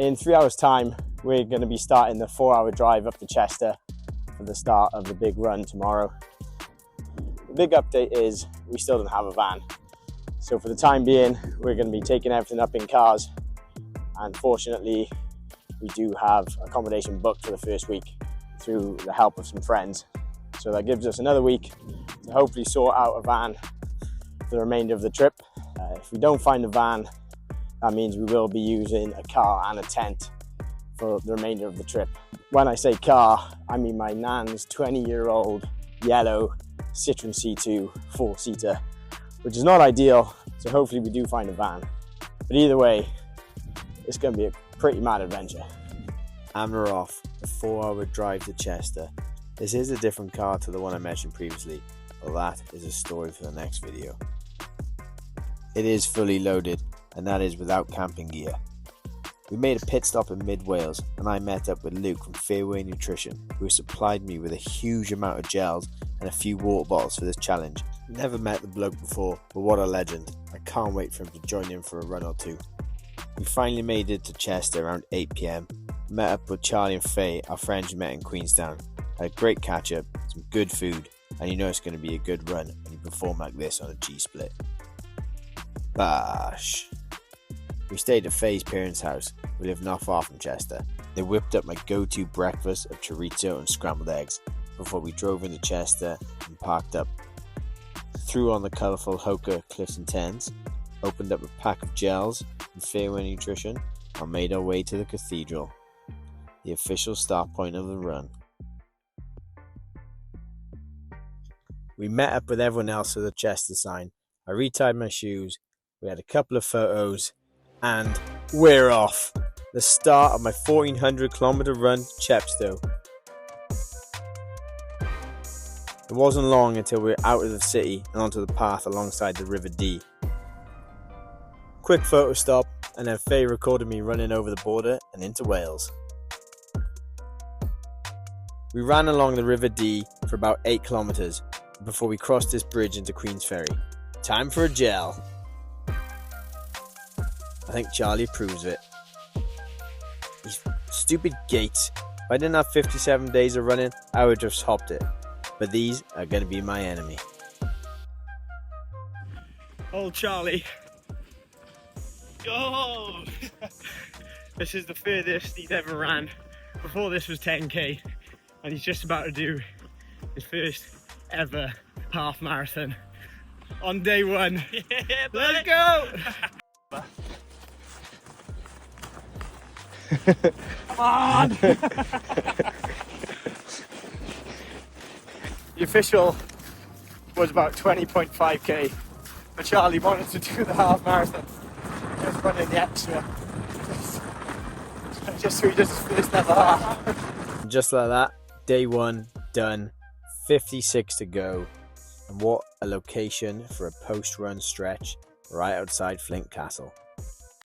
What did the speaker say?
In 3 hours time, we're going to be starting the 4-hour drive up to Chester for the start of the big run tomorrow. The big update is we still don't have a van. So for the time being, we're going to be taking everything up in cars. And fortunately, we do have accommodation booked for the first week through the help of some friends. So that gives us another week to hopefully sort out a van for the remainder of the trip. If we don't find a van, that means we will be using a car and a tent for the remainder of the trip. When I say car, I mean my nan's 20-year-old yellow Citroen C2 4-seater, which is not ideal, so hopefully we do find a van. But either way, it's going to be a pretty mad adventure. And we're off, a 4-hour drive to Chester. This is a different car to the one I mentioned previously, but that is a story for the next video. It is fully loaded, and that is without camping gear. We made a pit stop in mid-Wales, and I met up with Luke from Fairway Nutrition, who supplied me with a huge amount of gels and a few water bottles for this challenge. Never met the bloke before, but what a legend. I can't wait for him to join in for a run or two. We finally made it to Chester around 8 PM, met up with Charlie and Faye, our friends we met in Queenstown. Had a great catch up, some good food, and you know it's going to be a good run when you perform like this on a G-split. Bash! We stayed at Faye's parents' house, who live not far from Chester. They whipped up my go-to breakfast of chorizo and scrambled eggs before we drove into Chester and parked up. Threw on the colourful Hoka Clifton 10s, opened up a pack of gels and Fairway Nutrition, and made our way to the cathedral, the official start point of the run. We met up with everyone else at the Chester sign. I retied my shoes, we had a couple of photos, and we're off! The start of my 1400 kilometre run to Chepstow. It wasn't long until we were out of the city and onto the path alongside the River Dee. Quick photo stop, and then Faye recorded me running over the border and into Wales. We ran along the River Dee for about 8 kilometres before we crossed this bridge into Queen's Ferry. Time for a gel. I think Charlie approves of it. These stupid gates. If I didn't have 57 days of running, I would have just hopped it. But these are going to be my enemy. Old Charlie. Oh! This is the furthest he's ever ran. Before this was 10k. And he's just about to do his first ever half marathon on day one. Yeah, let's go! Come on! The official was about 20.5k, but Charlie wanted to do the half marathon. Just running the extra. Just so he does his first ever half. Just like that, day one done, 56 to go, and what a location for a post-run stretch right outside Flint Castle.